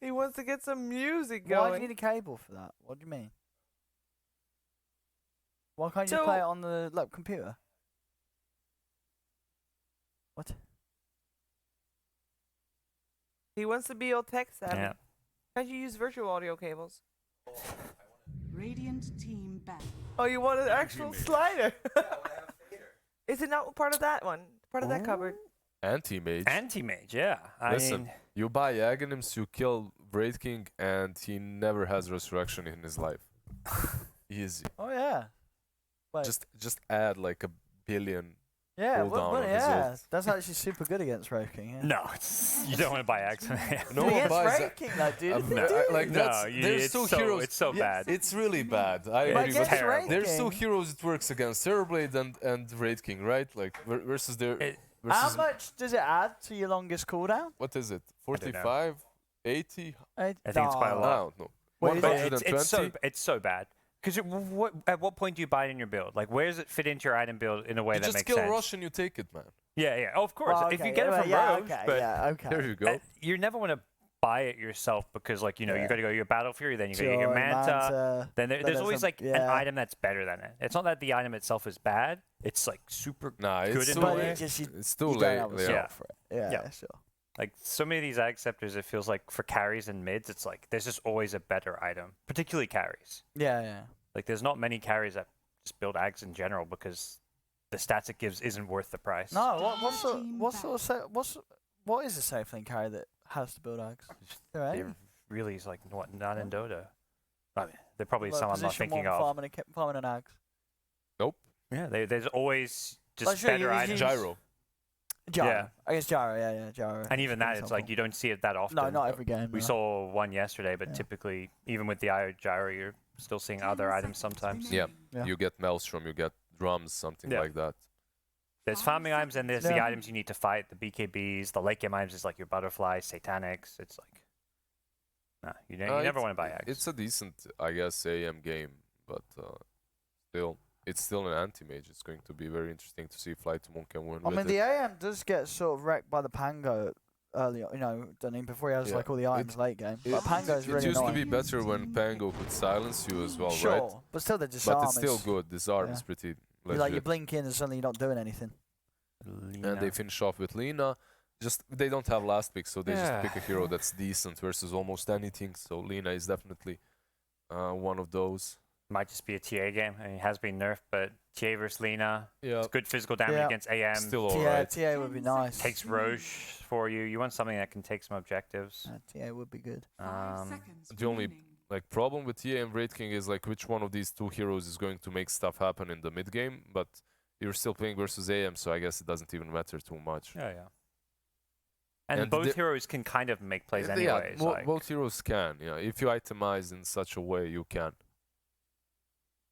He wants to get some music Why do going. you need a cable for that? What do you mean? Why can't you So- play it on the computer? What? He wants to be all tech savvy. Yeah. Can't you use virtual audio cables? Radiant team back. Oh, you want an actual slider? Is it not part of that one? Part of that cupboard? Anti-mage. Anti-mage, yeah. Listen, you buy Aghanims, you kill Wraith King, and he never has resurrection in his life. Easy. Oh yeah. Wait. Just add like 1 billion. Yeah, cooldown well, on his yeah. ult. That's actually super good against Wraith King. Yeah. No, you don't want to buy Axe. No one Against buys Wraith King, though, dude. like that's there's it's two so, heroes. It's so bad. It's really bad. I But agree with against you. Wraith There's two King- heroes it works against: Terrorblade and Wraith King, right? Like versus their How versus much does it add to your longest cooldown? what is it? don't know. 45, 80? I think it's quite a I lot. don't know. Wait, But 120? it's so bad. Because at what point do you buy it in your build? Like, where does it fit into your item build in a way You that just makes kill sense? Rush and you take it, man. Yeah, yeah. Oh, of course. Well, If you okay, get it from yeah, Rogue, okay, but yeah, okay. There you go. you never want to buy it yourself because, like, you know, Yeah. you got to go to your Battle Fury, then you got to get your Sure, Manta. Then then there's there's always some- like an yeah. item that's better than it. It's not that the item itself is bad. It's like super Nah, good it's in too a But way. late. It's too you don't late. have a Yeah. slot Yeah. for it. Yeah, Yeah. sure. Like, so many of these Ag Scepters, it feels like for carries and mids, it's like there's just always a better item, particularly carries. Yeah, yeah. Like, there's not many carries that just build Ags in general because the stats it gives isn't worth the price. No, what is a safe lane carry that has to build Ags? There There really is like what not in Dota. I mean, there probably Like some I'm not position thinking one of. farming an Ags. Yeah, there's always just Like, sure, better you- items. Gyro. Gyro. Yeah. I guess Gyro, yeah, Gyro. And even for that, it's like example. you don't see it that often. No, not every game. We no. saw one yesterday, but Yeah. typically, even with the IO gyro, you're still seeing other items sometimes. Yeah. Yeah. You get Maelstrom, you get drums, something Yeah. like that. There's farming items and there's the Yeah. items you need to fight. The BKBs, the late game items is like your butterflies, satanics. It's like, nah, you never want to buy Ags. It's a decent, I guess, AM game, but it's still an anti-mage. It's going to be very interesting to see if FlyToMoon can win I with mean, it. the AM does get sort of wrecked by the Pango early on, you know, before he has Yeah. like all the items late game. It- But Pango's it really used to annoying. be better when Pango could silence you as well, Sure, right? but still the disarm But it's still is... good. Disarm yeah. is pretty You legit. like, you blink in and suddenly you're not doing anything. And they finish off with Lina. Just they don't have last pick, so they just pick a hero that's decent versus almost anything. So Lina is definitely one of those. Might just be a TA game. I mean, it has been nerfed, but TA versus Lina. Yeah, It's good physical damage Yeah. against AM. still TA, alright. TA would be nice. Takes Roche for you. You want something that can take some objectives. TA would be good. The only like problem with TA and Wraith King is like which one of these two heroes is going to make stuff happen in the mid game, but you're still playing versus AM, so I guess it doesn't even matter too much. Yeah, yeah. And, And both the- heroes can kind of make plays Yeah, anyways. like, both heroes can. Yeah, if you itemize in such a way, you can.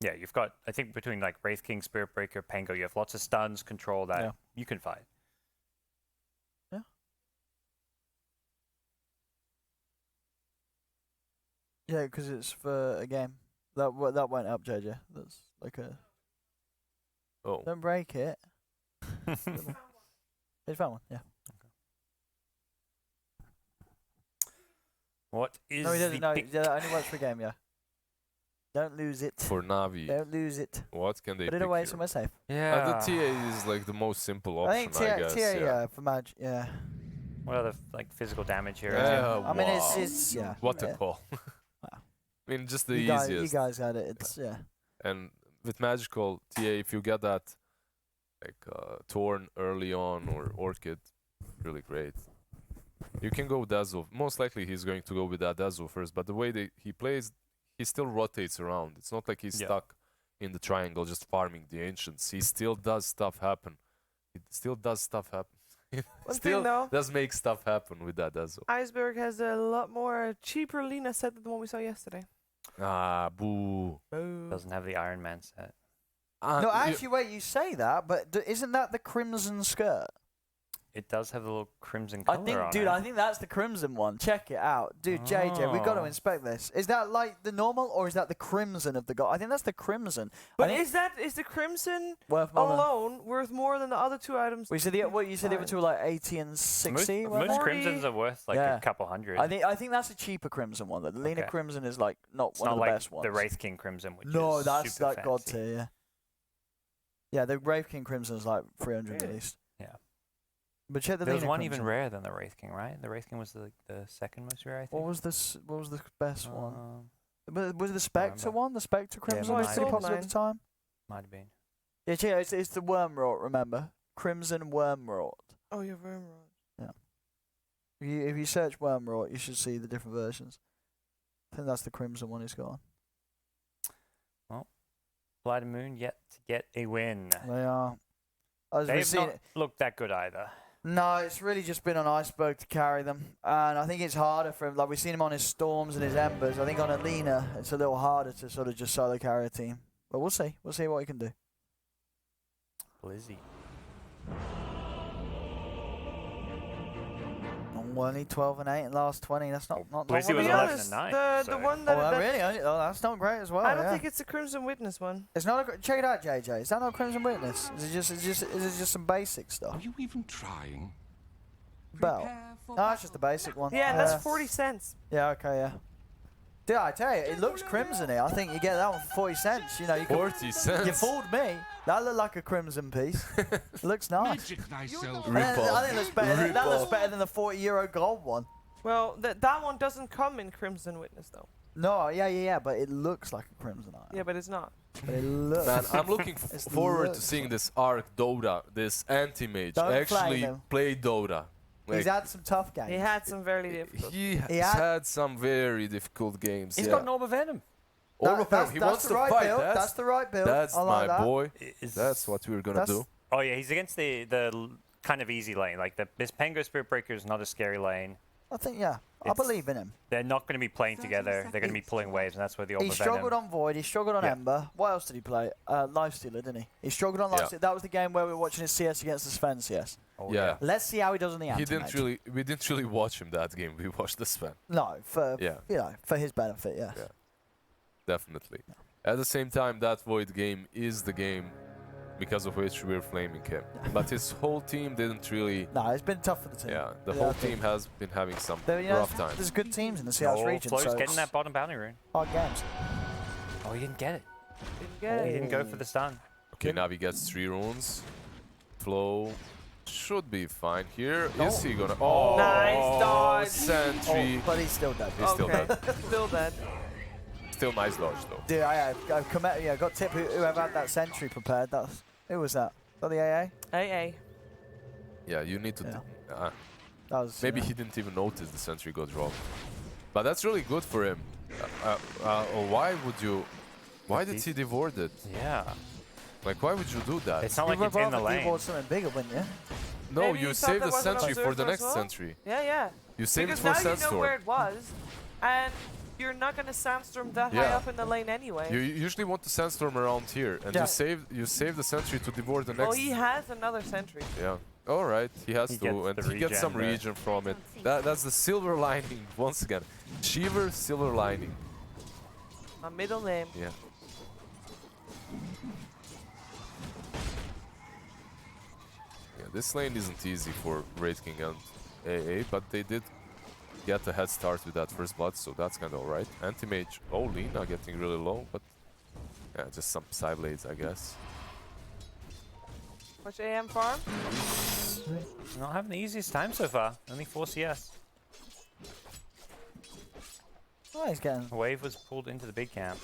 yeah, you've got, I think, between like Wraith King, Spirit Breaker, Pango, you have lots of stuns, control that Yeah. you can fight. Yeah, because it's for a game. That won't help JJ. That's like a... Oh, Don't break it. It's found one, yeah. What is No, he the doesn't. No, pick? that only works for a game, yeah. Don't lose it. for Navi, Don't lose it. what can they Put it pick away here? somewhere safe. Yeah. The TA is like the most simple I option, think TA, guess. yeah, for Mag, yeah. What other like physical damage here? Yeah, I mean, wow. it's yeah. What a yeah. call. Wow. I mean, just the You easiest. guys had it. It's yeah. And with magical TA, if you get that like Torn early on or Orchid, really great. You can go Dazzle. Most likely he's going to go with that Dazzle first, but the way he plays, he still rotates around. It's not like he's Yeah. stuck in the triangle just farming the ancients. He still does stuff happen. It still does stuff happen. One Still thing though, does make stuff happen with that Dazzle. Iceberg has a lot more cheaper Lina set than the one we saw yesterday. Ah, boo. Boo. Doesn't have the Iron Man set. No, actually, wait. You say that, but isn't that the crimson skirt? It does have a little crimson I color think, on dude, it. I think that's the crimson one. Check it out, dude. JJ, we've got to Oh. inspect this. Is that like the normal, or is that the crimson of the god? I think that's the crimson. But I think is the crimson worth more than- alone worth more than the other two items? Well, you said what you said the other two were like 80 and 60. weren't Most they? crimsons are worth like Yeah. a couple hundred. I think that's a cheaper crimson one. The Lena Okay. crimson is like not it's one not of the like best ones. the Wraith King crimson, which No, is that's super like God fancy. tier. Yeah. Yeah, the Wraith King crimson is like 300 at Yeah. least. Yeah. But check the There was Lena one crimson. even rarer than the Wraith King, right? The Wraith King was the second most rare, I think. What was this? What was the best one? Was the remember. Spectre one? The Spectre crimson it was might pretty have popular at been. the time. Might have been. Yeah, check it's the Wormrot. Remember, Crimson Wormrot. Oh, you're very right. If you search Wormrot, you should see the different versions. I think that's the crimson one he's got on. FlyToMoon yet to get a win. They are. As we've They've seen not it. looked that good either. No, it's really just been on Iceberg to carry them. And I think it's harder for him. Like, we've seen him on his Storms and his Embers. I think on Alina, it's a little harder to sort of just solo carry a team. But we'll see. We'll see what he can do. Blizzy. Only 12 and 8 in last 20. That's not Blizzy what was To we be 11 want. honest, and 9, the so- one Oh, that, really? Oh, that's not great as well. I don't yeah. think it's the Crimson Witness one. It's not. Check it out, JJ. Is that not Crimson Witness? Is it just some basic stuff? Are you even trying? Bell. Prepare for No, it's just the basic one. Yeah, that's 40 cents. Yeah. Okay. Yeah. Dude, I tell you, it looks crimson-y. I think you get that one for 40 cents. You know, you can. 40 cents. You fooled me. That looked like a crimson piece. It looks nice. Magic thyself. I think it looks better. That looks Rip-off. better than the €40 gold one. Well, that one doesn't come in Crimson Witness, though. No, yeah, but it looks like a crimson item. Yeah, but it's not. But it looks. Man, I'm looking It's forward to looks seeing like- this Arc Dota, this anti-mage Don't actually flame him. play Dota. He's had some tough games. He had some very difficult. He has had- had some very difficult games. He's yeah. got an Orb of Venom. Orb of Venom, That's he the wants to right fight. build. That's the right build. That's I like my that. boy. Is- That's what we're gonna That's- do. Oh yeah, he's against the kind of easy lane. Like this Pengo Spirit Breaker is not a scary lane. I think, yeah. I It's- believe in him. They're not going to be playing together. They're going to be pulling waves, and that's where the Orb He of struggled Venom. on Void, he struggled on Yeah. Ember. What else did he play? Lifestealer, didn't he? He struggled on Yeah. Lifestealer. That was the game where we were watching his CS against the Sven CS. Oh, Yeah. Let's see how he does on the We anti-mage. didn't really watch him that game. We watched the Sven. No, for Yeah. you know, for his benefit, yes. Yeah. Definitely. At the same time, that Void game is the game because of which we're flaming him. But his whole team didn't really. No, it's been tough for the team. Yeah, the Yeah, whole I think- team has been having some There, you know, rough times. there's good teams in the CS Oh, region, Flo's so getting it's that bottom bounty rune. hard games. Oh, he didn't get it. Didn't get He it. didn't go for the stun. Okay, now he gets 3 runes. Flo should be fine here. Oh. Is he gonna? Oh, Nice dodge. Sentry. Oh, but he's still dead. He's still Okay, dead. still dead. Still nice dodge though. Dude, I got tip whoever had that sentry prepared. Who was that? Was that the AA? AA. Yeah, you need to. Yeah. That was Maybe you know. he didn't even notice the sentry got dropped. But that's really good for him. Why would you? Why did he devour it? Yeah. Like, why would you do that? It's not like You'd it's in the rather lane. devour something bigger, wouldn't you? No, Maybe you he thought save that the wasn't sentry for the observed next as well? sentry. Yeah. You save Because it for now you know sandstorm. where it was, and you're not going to sandstorm that high Yeah. up in the lane anyway. You usually want to sandstorm around here, and Yeah. you save the sentry to devour the Well, next. he has another sentry. Yeah. All right, he has He to, gets and the he gets some regen there. regen from it. That's the silver lining once again. Sheever silver lining. My middle name. Yeah. Yeah, this lane isn't easy for Wraith King and AA, but they did get a head start with that first blood, so that's kind of alright. Anti-mage, oh, Lina getting really low, but yeah, just some side blades, I guess. Which AM farm? Not having the easiest time so far. Only 4 CS. Oh, he's getting. A wave was pulled into the big camp.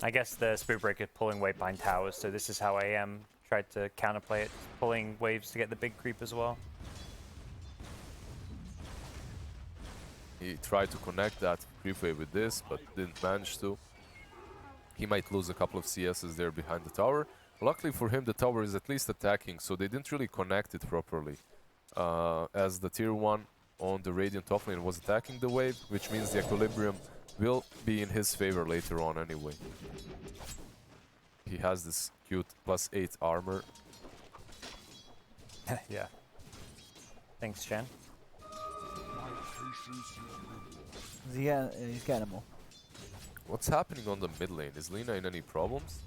I guess the Spirit Breaker pulling way behind towers, so this is how AM tried to counterplay it, pulling waves to get the big creep as well. He tried to connect that creep wave with this, but didn't manage to. He might lose a couple of CSs there behind the tower. Luckily for him, the tower is at least attacking, so they didn't really connect it properly. As the tier 1 on the Radiant offlane was attacking the wave, which means the equilibrium will be in his favor later on anyway. He has this cute +8 armor. Yeah. Thanks, Jen. He's getting them all. What's happening on the mid lane? Is Lina in any problems?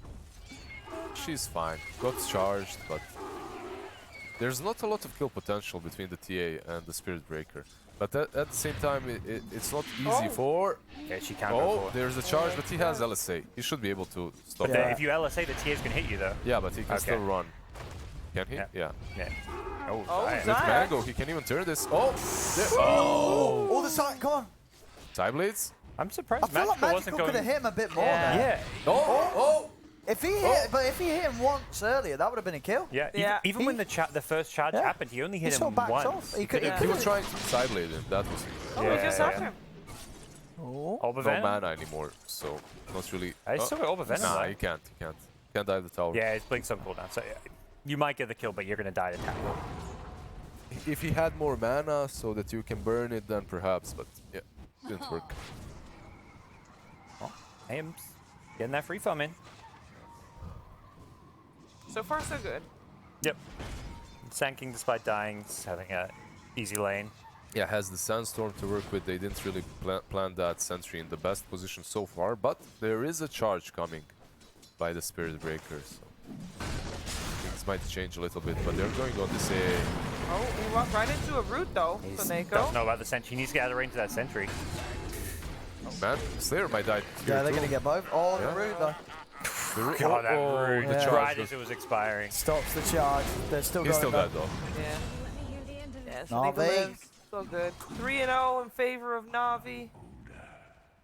She's fine. Got charged, but there's not a lot of kill potential between the TA and the Spirit Breaker. But at the same time, it's not easy for... Yeah, she can't Oh, go for it. there's a charge, but he has LSA. He should be able to stop But that. if you LSA, the TA's can hit you though. Yeah, but he can Okay. still run. Can he? Yeah. Yeah. Yeah. Oh, Oh, Zion. With Zion. Mango, he can even turn this. Oh! There. Oh! All the side, come on. Tie blades? I'm I surprised feel like Magical Magical wasn't could going... have hit him a bit more. Yeah. there. Yeah. Oh! If he hit, but if he hit him once earlier, that would have been a kill. Yeah, Yeah. even when the first charge Yeah. happened, he only hit He sort him of backed once. off. He could- Yeah. He was trying to side blade him. That was it. Oh, Yeah, we just yeah. after him. Oh. Orb of No Venom? mana anymore, so not really. I still got Orb of Venom. Nah, though. you can't. You can't. Can't dive the tower. Yeah, it's Blink's on cooldown, so yeah, you might get the kill, but you're gonna die to tackle. If he had more mana so that you can burn it, then perhaps. But yeah, didn't work. Ames getting that free farm in. So far, so good. Yep. Sanking despite dying, just having a easy lane. Yeah, has the sandstorm to work with. They didn't really plan that sentry in the best position so far, but there is a charge coming by the Spirit Breaker, so things might change a little bit. But they're going on this A. Oh, he walked right into a root though. He So doesn't Nako. know about the sentry. He needs to get out of range of that sentry. Man, Slayer might die. Yeah, they're going to get both. Oh, Yeah. the root though. God, that oh, rude. the Yeah. charge. Right as it was expiring. Stops the charge. They're still He's going still back. dead though. Yeah. Yeah, so Navi. Nako lives. So good. 3-0 in favor of Navi.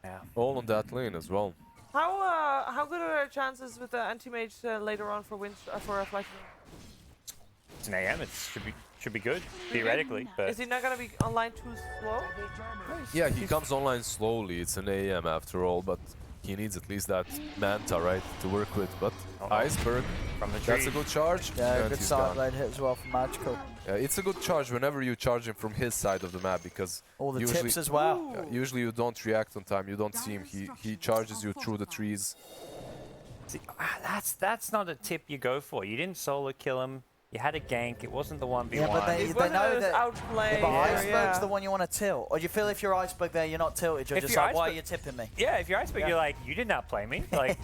Yeah. All on that lane as well. How good are our chances with the anti-mage later on for for FlyToMoon? It's an AM. It should be good theoretically, but Is he not gonna be online too slow? Yeah, he comes online slowly. It's an AM after all, but he needs at least that Manta, right, to work with. But Iceberg, from the tree. that's a good charge. Yeah, and good he's side gone. blade hit as well from Magical. Yeah, it's a good charge whenever you charge him from his side of the map, because All the usually, tips as well. usually you don't react on time. You don't see him. He charges you through the trees. See, that's not a tip you go for. You didn't solo kill him. You had a gank. It wasn't the 1v1. Yeah, but It they wasn't know as that. outplay. Yeah, but or- Iceberg's yeah. the one you want to tilt. Or you feel if you're Iceberg there, you're not tilted. You're If just you're like, why are Iceberg- you tipping me? Yeah, if you're Iceberg, Yeah. you're like, you did not play me. Like,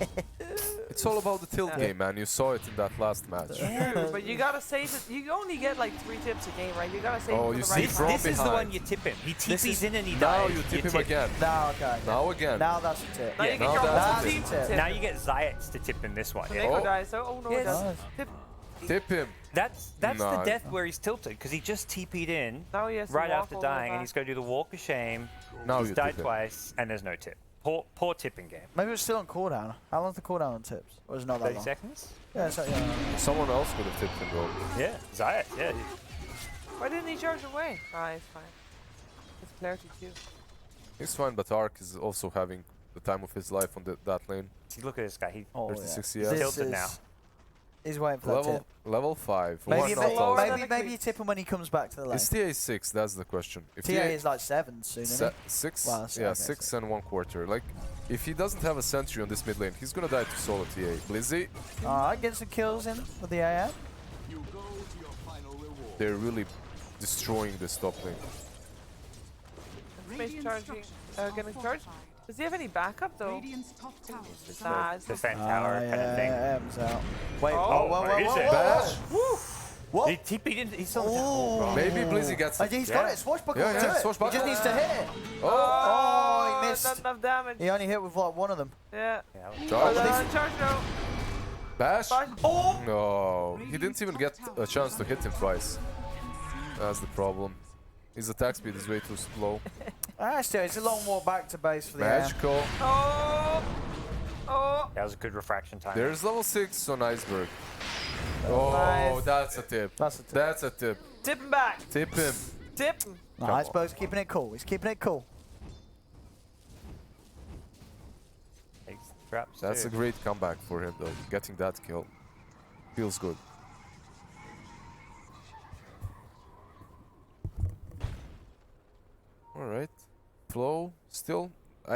It's all about the tilt game, man. You saw it in that last match. True, but you gotta save it. You only get like 3 tips a game, right? You gotta save Oh, it for you the see right from time. this is the behind. one you tip him. He This TPs is- in and he Now dies. you tip him again. Now, okay. Now again. Now that's a tip. Now Yeah, you get now your that's whole a team tip. to tip. Now you get Zayats to tip in this one. So Nako Oh. dies. Oh no, Yes. it doesn't. Tip. Tip him. That's the No. death where he's tilted, because he just TP'd in Now he has to right walk after all the way dying, and back. he's going to do the walk of shame. Now He's you died tip him. twice, and there's no tip. Poor tipping game. Maybe it's still on cooldown. How long's the cooldown on tips? Or is it not that 30 long? seconds? Yeah, so, yeah. Someone else could have tipped him though. Yeah, Zayat, yeah. Why didn't he charge away? Ah, it's fine. It's clarity too. He's fine, but Ark is also having the time of his life on that lane. See, look at this guy. He Oh, 36 yeah. CS. This Tilted is- now. He's waiting for that tip. Level 5. Maybe, One a not bit lower out. than a maybe creep. you tip him when he comes back to the lane. Is TA 6? That's the question. If TA is like 7 soon, isn't 6? Well, that's- yeah, okay, 6 so- and 1/4. Like, if he doesn't have a sentry on this mid lane, he's gonna die to solo TA. Blizzy, he? Alright, get some kills in with the AM. they're really destroying this top lane. Space charging. Getting charged. Does he have any backup though? Nah, it's just Defense tower kind of thing. AM's out. Wait, Oh, whoa, where is it? Bash? What? He TP'd in. He's still Oh. Maybe Blizzy gets Oh, it. he's Yeah. got it. Swashbuckle Yeah, to yeah, it. swashbuckle. He just needs to hit it. Oh! Oh, he missed. Not enough damage. He only hit with like one of them. Yeah. Yeah. Charge. Charge now. Bash? Bash. Oh! No, he didn't even get a chance to hit him twice. That's the problem. His attack speed is way too slow. Still, it's a long walk back to base for the AM. Magical. Oh! Oh! That was a good refraction time. There's level 6 on Iceberg. Oh, Nice. that's a tip. That's a tip. That's a tip. Tip him back. Tip him. Tip him. No, Come Iceberg's keeping it cool. He's keeping it cool. Takes the traps That's too. a great comeback for him, though. Getting that kill feels good. All right, Flow still.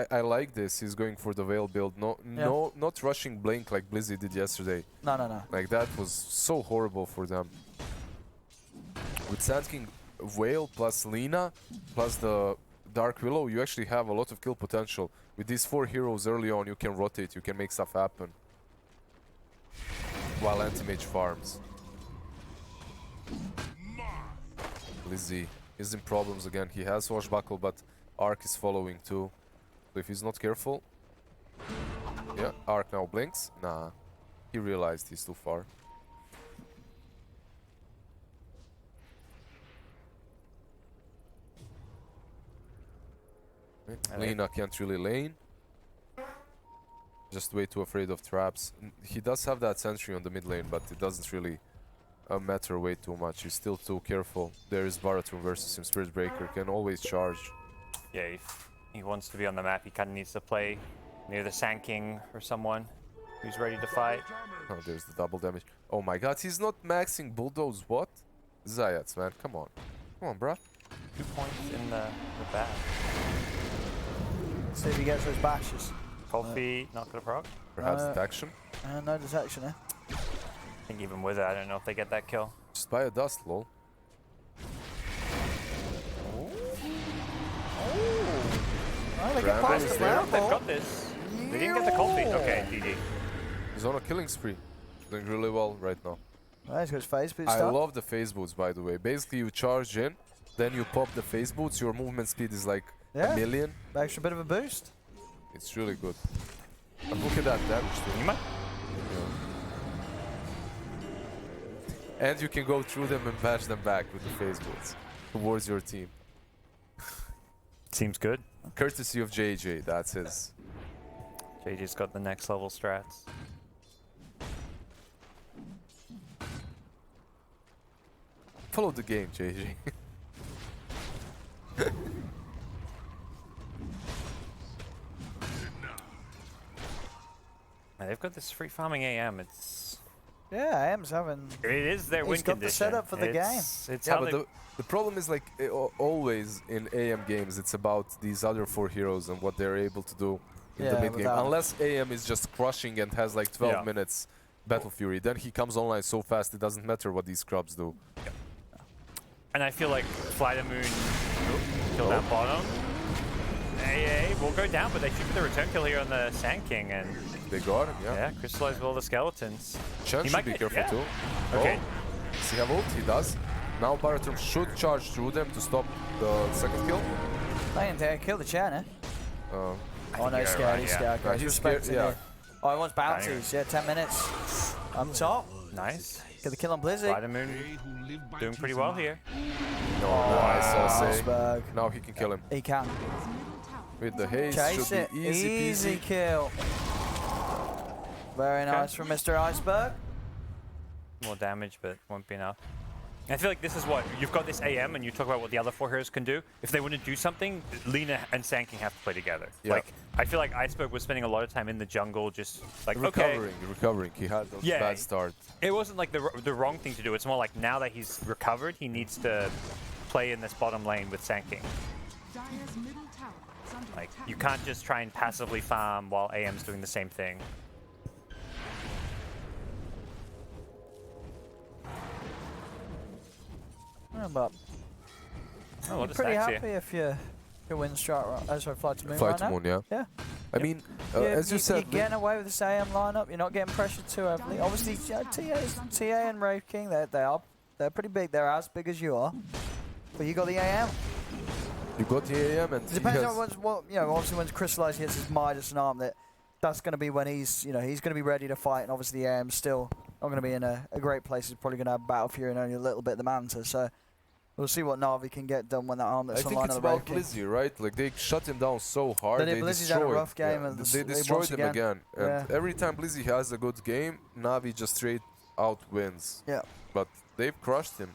I like this. He's going for the Veil build. Not rushing Blink like Blizzy did yesterday. No. Like that was so horrible for them. With Sand King Whale plus Lina plus the Dark Willow, you actually have a lot of kill potential. With these 4 heroes early on, you can rotate, you can make stuff happen. While anti-mage farms. Lizzie is in problems again. He has Swashbuckle, but Arc is following too. So if he's not careful... Yeah, Arc now blinks. Nah, he realized he's too far. Lina can't really lane. Just way too afraid of traps. He does have that sentry on the mid lane, but it doesn't really matter way too much. He's still too careful. There is Baratum versus him. Spirit Breaker can always charge. Yeah, if he wants to be on the map, he kind of needs to play near the Sand King or someone who's ready to fight. Oh, there's the double damage. Oh my god, he's not maxing Bulldoze. What? Zayats, man, come on. Come on, bruh. 2 points in the back. See if he gets those bashes. Cold feet, not gonna proc. Perhaps detection. No detection, eh? I think even with it, I don't know if they get that kill. Just buy a dust, lol. Oh, they get past the They've bramble. got this. They didn't get the cold feet. Okay, GG. He's on a killing spree. Doing really well right now. Oh, he's got his phase boost I up. love the phase boots, by the way. Basically, you charge in, then you pop the phase boots. Your movement speed is like a million. Extra bit of a boost. It's really good. But look at that damage too. You might. And you can go through them and bash them back with the phase boots towards your team. Seems good. Courtesy of JJ, that's his. JJ's got the next level strats. Follow the game, JJ. Man, they've got this free farming AM. It's Yeah, AM's having... it is their win He's got the condition. setup for the game. It's Yeah, how but the problem is like always in AM games, it's about these other 4 heroes and what they're able to do in the mid game. without- Unless AM is just crushing and has like 12 Yeah. minutes Battle Fury, then he comes online so fast it doesn't matter what these scrubs do. And I feel like FlyToMoon kill that bottom. AA will go down, but they shoot for the return kill here on the Sand King, and They got him, yeah. yeah, crystallize with all the skeletons. Chen He should might be get- careful yeah. too. Okay. Oh, does he have ult? He does. Now Baratum should charge through them to stop the second kill. They didn't kill the chair, eh? Uh, Oh no, you're scared, right, he's yeah. scared. Yeah, He's he's scared, respecting yeah. it. Oh, he wants bounties, yeah, 10 minutes. Up top. Nice. Get the kill on Blizzy. FlyToMoon who live by doing pretty teasing well lies. here. nice, I'll say. Iceberg. Now he can kill him. He can. With the haste, Chase should it. be easy Easy peasy. kill. Very Okay. nice from Mr. Iceberg. More damage, but won't be enough. I feel like this is what you've got this AM, and you talk about what the other 4 heroes can do. If they want to do something, Lina and Sand King have to play together. Yeah. Like I feel like Iceberg was spending a lot of time in the jungle, just like Recovering. He had those Yeah. bad start. It wasn't like the wrong thing to do. It's more like now that he's recovered, he needs to play in this bottom lane with Sand King. Dire's middle tower is under Like attack. you can't just try and passively farm while AM's doing the same thing. Yeah, but Oh, what a pretty stacks happy here. if you win strike. Sorry, FlyToMoon Fly right to now. Moon, yeah. Yeah. I mean, Yeah, as you said, you're getting away with this AM lineup. You're not getting pressured too heavily. Obviously, TA and Rave King, they're pretty big. They're as big as you are. But you got the AM. you got the AM and It he depends has- on what obviously when Crystallize hits his Midas and arm, that's going to be when he's going to be ready to fight. And obviously the AM's still not going to be in a great place. He's probably going to have Battle Fury and only a little bit of the Manta. So we'll see what Na'Vi can get done when that arm I that's think online it's on the Rave about King. Blizzy, right? Like they shut him down so hard. Then They Blizzy's had a destroyed. rough game and they they destroyed once him again. again. And Yeah. every time Blizzy has a good game, Na'Vi just straight out wins. Yeah. But they've crushed him.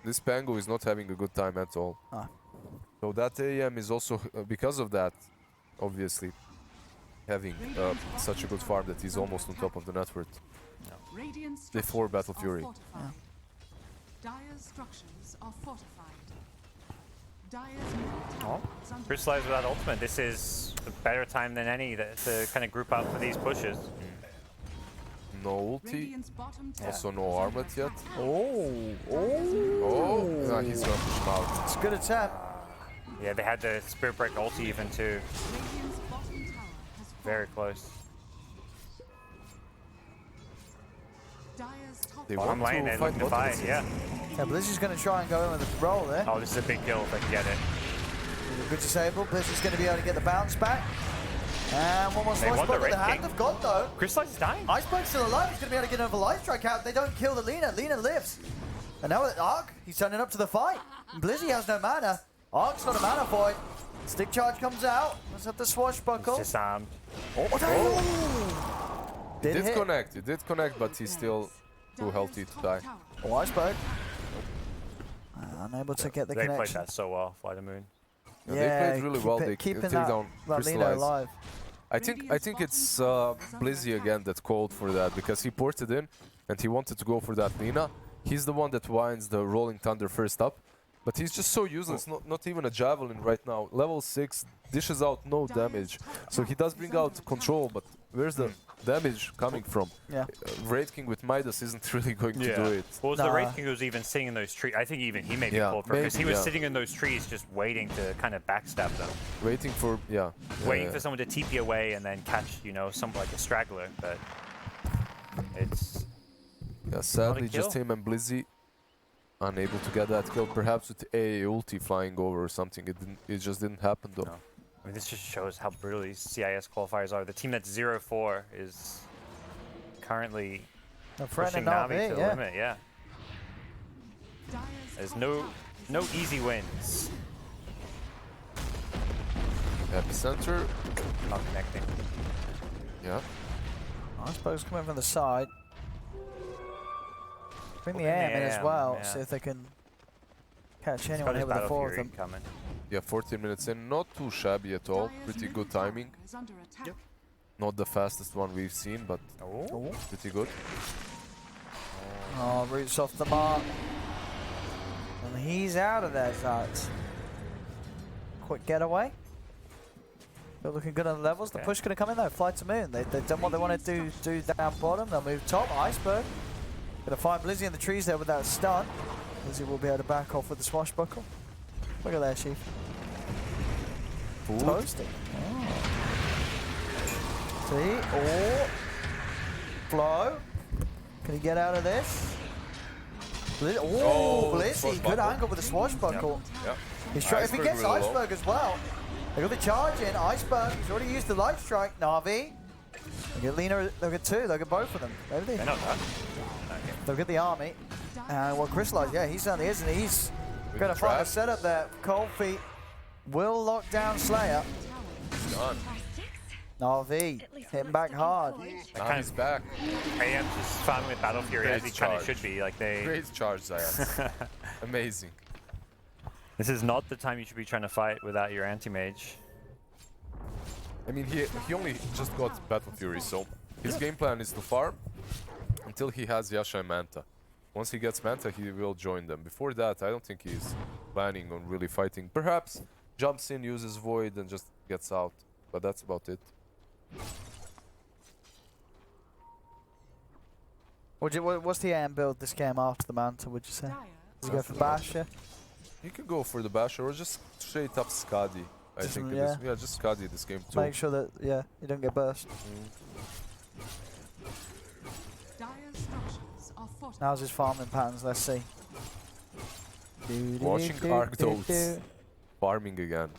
This Pango is not having a good time at all. Ah. So that AM is also because of that, obviously, having such a good farm that he's almost on top of the net worth. Radiant Before structures Battle are Fury. fortified. Dire's structures are fortified. Dire's middle tower Oh, is under Crystallize without ultimate. This is a better time than any to kind of group up for these pushes. no ulti. Radiant's bottom tower Also is no under armlet yet. attack. Oh, yeah, he's gonna push him out. It's a good attempt. Yeah, they had the Spirit Break ulti even too. Radiant's bottom tower has Very fallen. close. Dire's top They Bottom want lane, to they're fight looking to bottom, fight, it seems. yeah. Yeah, Blizzard's going to try and go in with a roll there. Oh, this is a big kill if I can get it. Good disable. Blizzard's going to be able to get the bounce back. And one more They want the swashbuckle in the Red hand King. of God, though. Crystallize is dying. Iceberg's still alive. He's going to be able to get another life strike out. They don't kill the Lina. Lina lives. And now with Ark, he's turning up to the fight. And Blizzy has no mana. Ark's got a mana void. Stick charge comes out. Let's have the swashbuckle. Disarmed. Oh. He Did did hit. connect, he did connect, but he's still too healthy to die. Oh, Iceberg. Unable to get the They played connection. that so well, FlyToMoon. Yeah, they played really well. They keeping take that, down that Lina Crystallize. alive. I think it's Blizzy again that called for that because he ported in and he wanted to go for that Lina. He's the one that winds the Rolling Thunder first up, but he's just so useless. Not even a Javelin right now. Level 6 dishes out no damage, so he does bring out control. But where's the damage coming from? Yeah. Raid King with Midas isn't really going to do it. Well, the Nah. Raid King was even sitting in those trees. I think even he may be Yeah, called for because he maybe, was yeah. sitting in those trees just waiting to kind of backstab them. Waiting for Waiting for someone to TP away and then catch, you know, some like a straggler. But it's Yeah, sadly, kill. just him and Blizzy unable to get that kill. Perhaps with a ulti flying over or something. It just didn't happen though. No. I mean, this just shows how brutal these CIS qualifiers are. The team that's 0-4 is currently The pushing threatening Navi Navi, to the yeah. limit. Yeah, there's no easy wins. Epicenter. Not connecting. Yeah. Iceberg's coming from the side. Bring the Bring the AM in as AM, well, yeah. see if they can catch He's anyone got here his with the Battle four of Fury them. coming. Yeah, 14 minutes in. Not too shabby at all. Pretty good timing. Not the fastest one we've seen, but Oh, pretty good. Oh, roots off the mark. And he's out of there, Zart. Quick getaway. They're looking good on the levels. The Okay. push going to come in though. FlyToMoon. They've done what they want to do down bottom. They'll move top. Iceberg. Going to find Blizzy in the trees there with that stun. Blizzy will be able to back off with the swashbuckle. Look at that, Sheever. Toasty. Oh. See? Oh. Flow. Can he get out of this? Oh, Blizzy. Good swashbuckle. angle with the swashbuckle. Yeah. He's trying, if he Iceberg gets really low. Iceberg as well, they got the charge in. Iceberg, he's already used the light strike. Navi. They'll get Lina, they'll get two, they'll get both of them. Maybe they're not done. they'll get the army. And well, Crystallize, yeah, he's certainly is, and he's With going the to find a trap. setup there. Cold Feet will lock down Slayer. Done. Navi, hitting back hard. Now he's back. AM just farming with Battle Fury as he Great kind of charge. should be. Like they. Great charge, Zayas. Amazing. This is not the time you should be trying to fight without your anti-mage. I mean, he only just got Battle Fury, so his game plan is to farm until he has Yasha and Manta. Once he gets Manta, he will join them. Before that, I don't think he's planning on really fighting. Perhaps jumps in, uses Void, and just gets out. But that's about it. What's the AM build this game after the Manta, would you say? Does he go for Basher? You can go for the Basher or just straight up Skadi. I Just- think yeah. it is. Yeah, just Skadi this game too. Make sure that, yeah, you don't get burst. Now's his farming patterns, let's see. Watching Arctos farming again.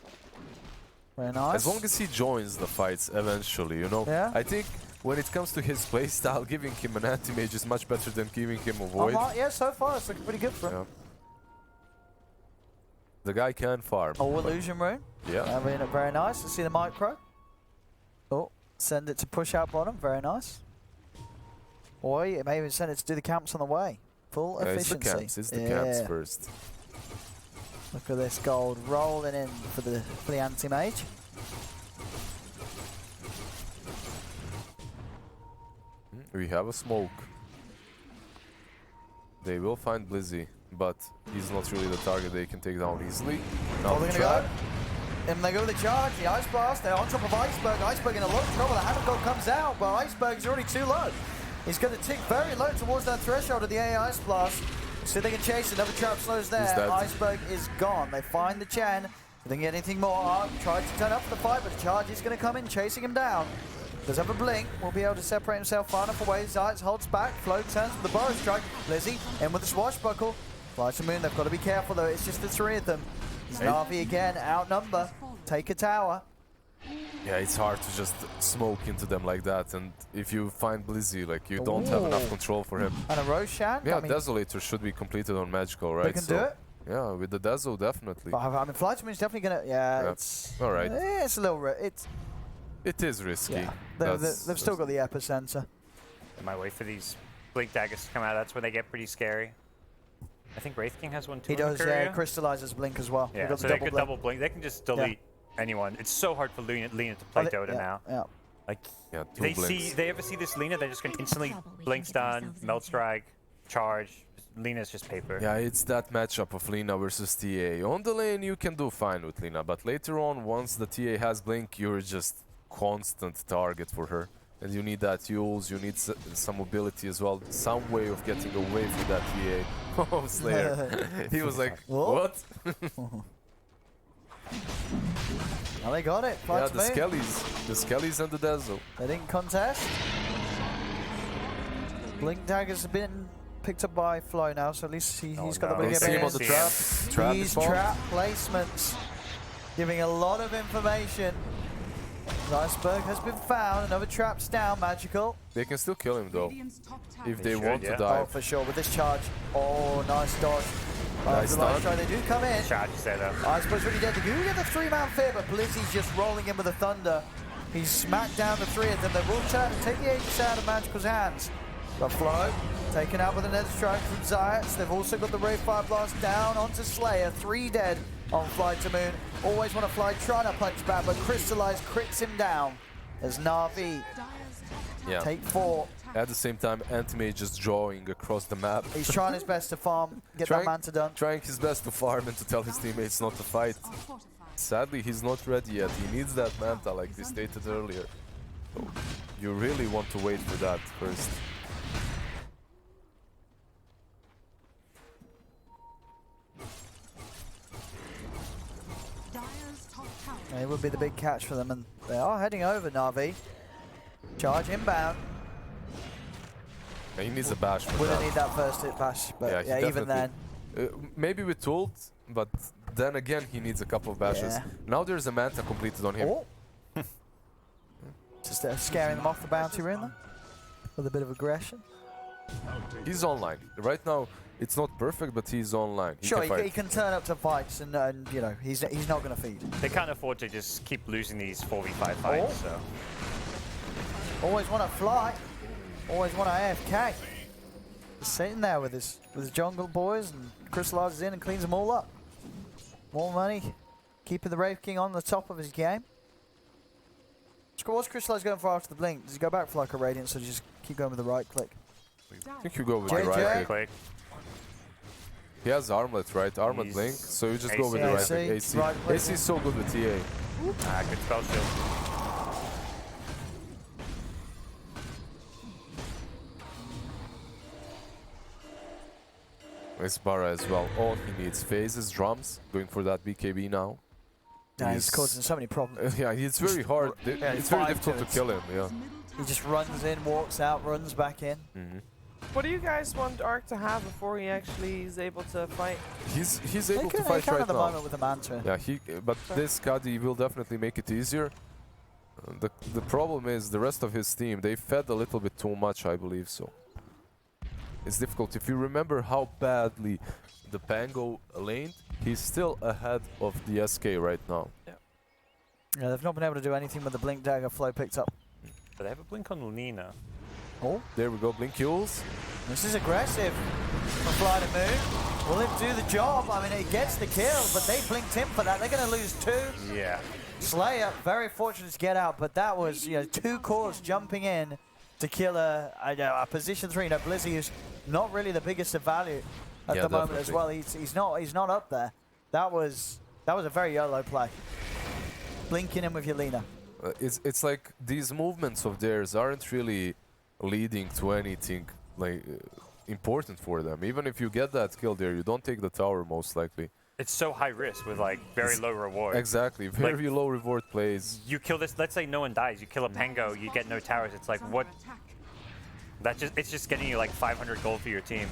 Very nice. As long as he joins the fights eventually, you know. Yeah. I think when it comes to his playstyle, giving him an anti-mage is much better than giving him a Void. Yeah, so far it's looking pretty good for him. Yeah. The guy can farm. Oh, illusion rune. Yeah. I mean, very nice. Let's see the micro. Oh, send it to push out bottom. Very nice. Boy, it may even send it to do the camps on the way. Full It's the efficiency. camps. It's the camps first. Look at this gold rolling in for the anti-mage. We have a smoke. They will find Blizzy, but he's not really the target they can take down easily. Now Oh, the they're trap. going to go. And they go with the charge. The Ice Blast. They're on top of Iceberg. Iceberg in a lot of trouble. The Hammer Gold comes out, but Iceberg is already too low. He's going to tick very low towards that threshold of the AI Blast. See if they can chase. Another trap slows there. dead. Iceberg is gone. They find the Chen. If they can get anything more, Arc tries to turn up for the fight, but the charge is going to come in, chasing him down. Does have a blink. Will be able to separate himself far enough away. Zayas holds back. Flo turns with the Burrow Strike. Lizzie in with the Swashbuckle. FlyToMoon, they've got to be careful though. It's just the three of them. Na'Vi again, outnumber. Take a tower. Yeah, it's hard to just smoke into them like that, and if you find Blizzy, like, you don't have enough control for him. And a Roshan. Yeah, I mean, Desolator should be completed on Magical, right? they can do it. Yeah, with the Dazzle, definitely. But, I mean, FlyToMoon's definitely going to... Yeah, it's... All right. It's a little... It is risky. Yeah. They've still got the epicenter. I might wait for these Blink Daggers to come out. That's when they get pretty scary. I think Wraith King has one too. He does crystallizes blink as well. Yeah, so they could double blink. They can just delete anyone. It's so hard for Lena to play Dota now. Yeah. Like, Yeah, they ever see this Lena, they're just gonna instantly blink stun, melt strike, charge. Lena's just paper. Yeah, it's that matchup of Lina versus TA. On the lane, you can do fine with Lina, but later on, once the TA has blink, you're just constant target for her. And you need that use, you need some mobility as well, some way of getting away from that TA. Oh, Slayer. He was like, what? Now they got it. Yeah, FlyToMoon. the Skellies and the Dazzle. They didn't contest. Blink Daggers have been picked up by Flo now, so at least he's got the They see him on the trap. These trap placements giving a lot of information. The Iceberg has been found. Another trap's down. Magical. They can still kill him though, Radiant's top tower if they should, want to yeah. Oh, dive. for sure. With this charge. Oh, nice dodge. Nice the last stun. try, they do come in. Charge there though. Iceberg's really dead. They do get the three-man fear, but Blizzy's just rolling in with the thunder. He's smacked down the three of them. They will turn and take the Aegis out of Magical's hands. But Flo taken out with a Nether Strike from Zayas. They've also got the Wraith Fire Blast down onto Slayer. 3 dead on FlyToMoon. Always want to fly, trying to punch back, but Crystallize crits him down as Na'Vi Yeah. take 4. At the same time, Anti-Mage is drawing across the map. He's trying his best to farm, get that Manta done. Trying his best to farm and to tell his teammates not to fight. are fortified. Sadly, he's not ready yet. He needs that Manta, like we stated earlier. So you really want to wait for that first. Dire's top tower Yeah, it would be the big catch for them, and they are heading over Na'Vi. Charge inbound. Yeah, he needs a bash for Will that. they need that first hit bash? But he yeah, even then. maybe with ult, but then again he needs a couple of bashes. Yeah. Now there's a Manta completed on him. Oh. Just scaring them off the bounty rune there, with a bit of aggression. He's online. Right now, it's not perfect, but he's online. Sure, can fight. he can turn up to fights, and you know he's not going to feed. They can't afford to just keep losing these 4v5 fights, so. Always want to fly. Always want to AFK. Just sitting there with his jungle boys and crystallizes in and cleans them all up. More money, keeping the Wraith King on the top of his game. What's Crystallize going for after the blink? Does he go back for like a Radiance, or just keep going with the right click? I think you go with the JJ. right click. Quick. He has Armlet, right? Armlet He's Blink, so you just go with the AC. right click. AC. AC. Right click. AC is so good with TA. Ah, good spell shield. It's Bara as well. All he needs phases, drums, going for that BKB now. Nah, he's causing so many problems. Yeah, it's very hard. Yeah, It's very 5 difficult to turrets. kill him. Yeah. He just runs in, walks out, runs back in. What do you guys want Ark to have before he actually is able to fight? He's They able to can fight right at the now. moment with the Manta. Yeah, but this Kadi will definitely make it easier. The problem is the rest of his team, they fed a little bit too much, I believe so. It's difficult. If you remember how badly the Pango laned, he's still ahead of the SK right now. Yeah, they've not been able to do anything with the Blink Dagger Flo picked up. But they have a blink on Lina. Oh, There we go, Blink kills. this is aggressive from FlyToMoon. Will it do the job? I mean, it gets the kill, but they blinked him for that. They're going to lose 2. Yeah. Slayer, very fortunate to get out, but that was 2 cores jumping in to kill a position 3. Blizzy is not really the biggest of value at Yeah, the moment as definitely. well. He's not up there. That was a very YOLO play. Blinking him with your Lina. It's like these movements of theirs aren't really leading to anything like important for them. Even if you get that kill there, you don't take the tower most likely. It's so high risk with like very low reward. Exactly, very low reward plays. You kill this. Let's say no one dies. You kill a Pango. You get no towers. It's like what? It's just getting you like 500 gold for your team.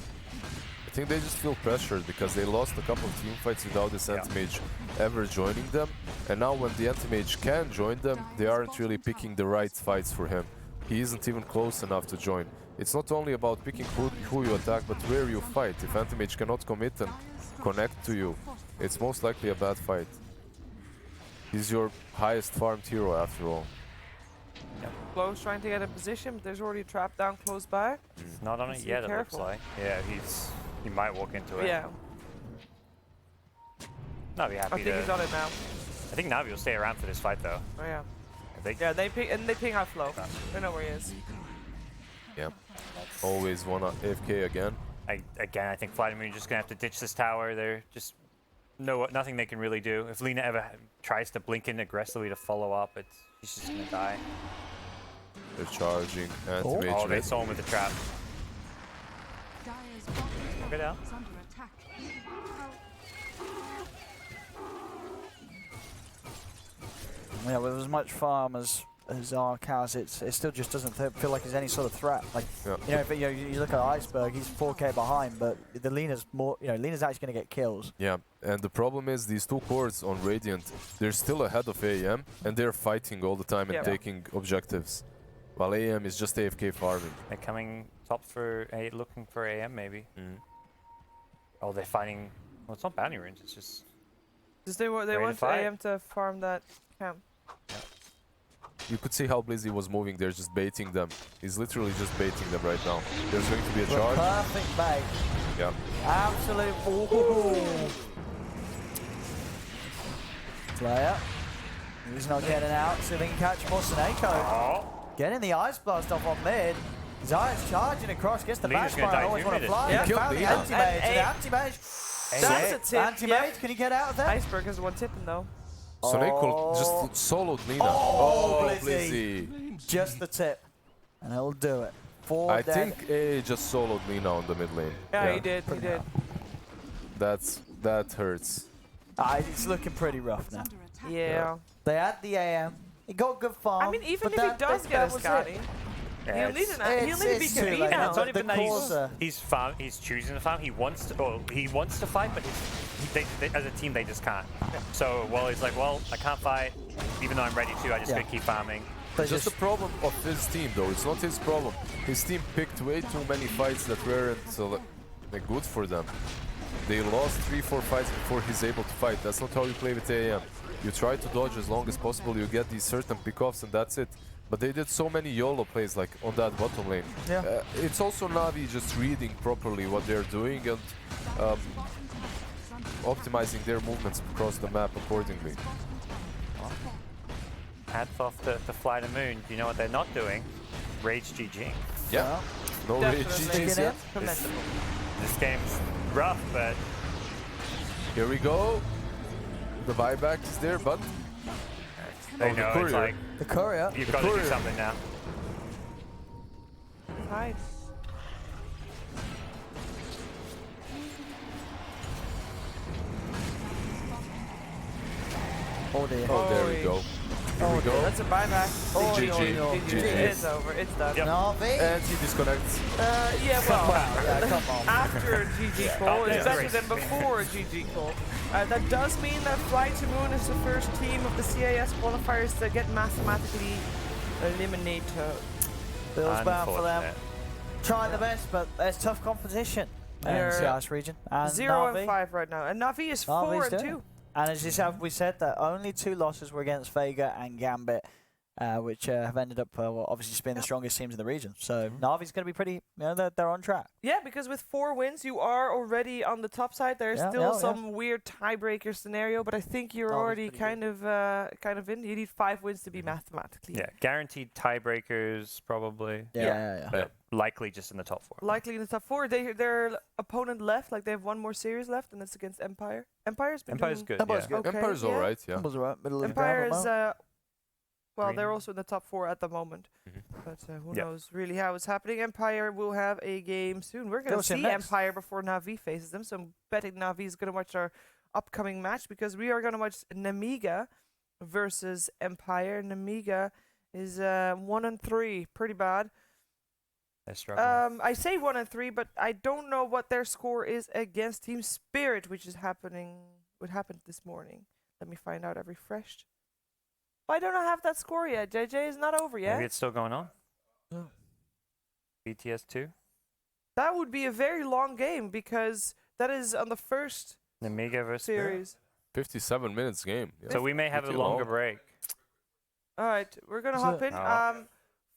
I think they just feel pressured because they lost a couple of team fights without this anti-mage ever joining them, and now when the anti-mage can join them, they aren't really picking the right fights for him. He isn't even close enough to join. It's not only about picking who you attack, but where you fight. If anti-mage cannot commit and connect to you, it's most likely a bad fight. He's your highest farmed hero after all. Close, trying to get in position, but there's already a trap down close by. He's not on it So yet, be it looks careful. like. Yeah, he might walk into it. Yeah, I'll be happy I think to. he's on it now. I think Navi will stay around for this fight though. Oh yeah. Yeah, They ping high flow. They know where he is. Yeah, always wanna AFK again. Again, I think FlyToMoon just gonna have to ditch this tower. They're just nothing they can really do. If Lina ever tries to blink in aggressively to follow up, she's just gonna die. They're charging anti-mage. Oh, they saw him with the trap. Dire's bottom Go down. tower is under attack. Yeah, with as much farm as Ark has, it still just doesn't feel like there's any sort of threat. Like, Yeah. you look at Iceberg, he's 4k behind, but the Lina's more, Lina's actually going to get kills. Yeah, and the problem is these two cores on Radiant, they're still ahead of AM, and they're fighting all the time and taking objectives, while AM is just AFK farming. They're coming top for looking for AM maybe. Oh, they're fighting. Well, it's not bounty runes. It's just. They Ready to want fight. AM to farm that camp. You could see how Blizzy was moving there, just baiting them. He's literally just baiting them right now. There's going to be a charge. Perfect bait. Yeah. Absolute. Ooh. Player. He's not getting out, so they can catch Moseneko. Oh. Getting the Ice Blast off on mid. Zayas charging across, gets the Lina's back gonna fire. die Always want to two fly. minutes. They He found the killed Lina. anti-mage. And The anti-mage. That's a tip. Anti-mage, can he get out of there? Iceberg is the one tipping though. Soneko just soloed Lina. Oh, Blizzy. Just the tip. And he'll do it. Four I dead. think A just soloed Lina on the mid lane. Yeah, he did. He did. That hurts. It's looking pretty rough now. Under attack. Yeah. They had the AM. He got good farm. I mean, even but if he that- does that get a was Scotty, it. Yeah, he'll need It's a too BKB late. now. It's not even that causer. he's choosing to farm. He wants to fight, but as a team they just can't. So he's like, well, I can't fight, even though I'm ready to. I just Yeah. gonna keep farming. But Just the problem of his team, though. It's not his problem. His team picked way too many fights that weren't good for them. They lost 3-4 fights before he's able to fight. That's not how you play with AM. You try to dodge as long as possible. You get these certain pickoffs, and that's it. But they did so many YOLO plays, like on that bottom lane. Yeah. It's also Navi just reading properly what they're doing and optimizing their movements across the map accordingly. Hats off to FlyToMoon. You know what they're not doing? Rage GG. Yeah. No rage Definitely. GGs yet. Commendable. This game's rough, but Here we go. The buyback is there, but they Oh, the know courier. it's like The courier. you've got to do courier. something now. Nice. Oh dear. oh, there we Oi. go. Here we go. That's a buyback. Oh, GG. GG. It's over. It's done. Yep. Navi. And he disconnects. Yeah, well, Yeah, come on. after a GG call is yeah. better than before a GG call. That does mean that FlyToMoon is the first team of the CIS qualifiers to get mathematically eliminated. Feels bad for them. Unfortunate. Trying the best, but there's tough competition in They're the CIS region. And 0 Navi, and 5 right now, and Navi is Navi's 4 and doing 2. it. And as you we said that only 2 losses were against Vega and Gambit, which have ended up obviously just being the strongest teams in the region. So Navi's going to be pretty, they're on track. Yeah, because with 4 wins, you are already on the top side. There's Yeah, still yeah, some weird tiebreaker scenario, but I think you're Navi's already pretty kind of in. You need 5 wins to be mathematically Yeah, guaranteed tiebreakers probably. Yeah. But likely just in the top 4. likely in the top 4. Their opponent left, like they have 1 more series left, and it's against Empire. Empire's been Empire's doing good. Empire's yeah. good. Okay, Empire's yeah. alright, yeah. Numbers are right, middle of the Empire ground is at Well, they're Green. also in the top 4 at the moment. Mhm. But who Yep. knows really how it's happening. Empire will have a game soon. We're going They'll to see him see next. Empire before Na'Vi faces them. So I'm betting Na'Vi is going to watch our upcoming match because we are going to watch Namiga versus Empire. Namiga is 1-3. Pretty bad. They're struggling. I say 1-3, but I don't know what their score is against Team Spirit, which is happening. What happened this morning? Let me find out. I've refreshed. I don't have that score yet. JJ is not over yet. Maybe it's still going on. Oh. BTS 2. That would be a very long game because that is on the first Namiga versus Spirit. series. 57 minutes game. Yeah. So we may have a Pretty longer long. break. All right, we're gonna Is hop it? in. Oh.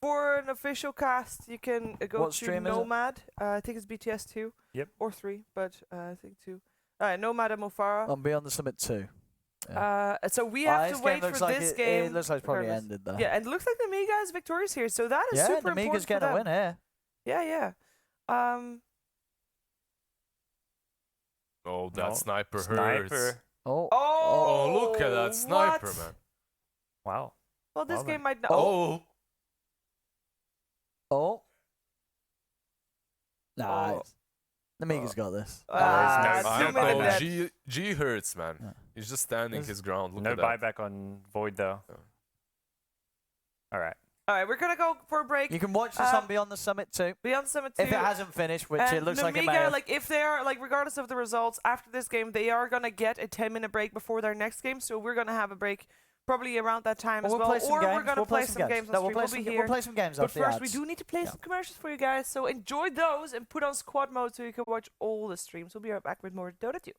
For an official cast, you can go What to stream is it? Nomad. I think it's BTS 2. Yep. Or 3, but I think 2. All right, Nomad and Mofara. On Beyond the Summit 2. So we have this to game wait looks for like this it, game. It looks like it's probably regardless. ended though. Yeah, and it looks like Namiga is victorious here, so that is Yeah, super Namiga's important for getting a them. win here. Yeah, yeah. Oh, that No. sniper hurts. Sniper. Oh. Oh, look at that sniper, what? man. Wow. Well, this Well game then. might not. Oh. Oh. Nah. Oh. Namiga's got this. There's no 2 buyback. minute Oh, dead. G hurts, man. Yeah. He's just standing There's his ground. Look No at that. buyback on Void though. Yeah. All right. All right, we're gonna go for a break. You can watch this on Beyond the Summit too. Beyond Summit 2. If it hasn't finished, which it and looks like it may Namiga, have. like if they are like regardless of the results after this game, they are gonna get a 10-minute break before their next game. So we're gonna have a break probably around that time as we'll well. play some Or games. we're gonna we'll play some games on No, stream. we'll We'll be we'll here. play some games But after the first, we ads. do need to play Yeah. some commercials for you guys. So enjoy those and put on squad mode so you can watch all the streams. We'll be right back with more Dota 2.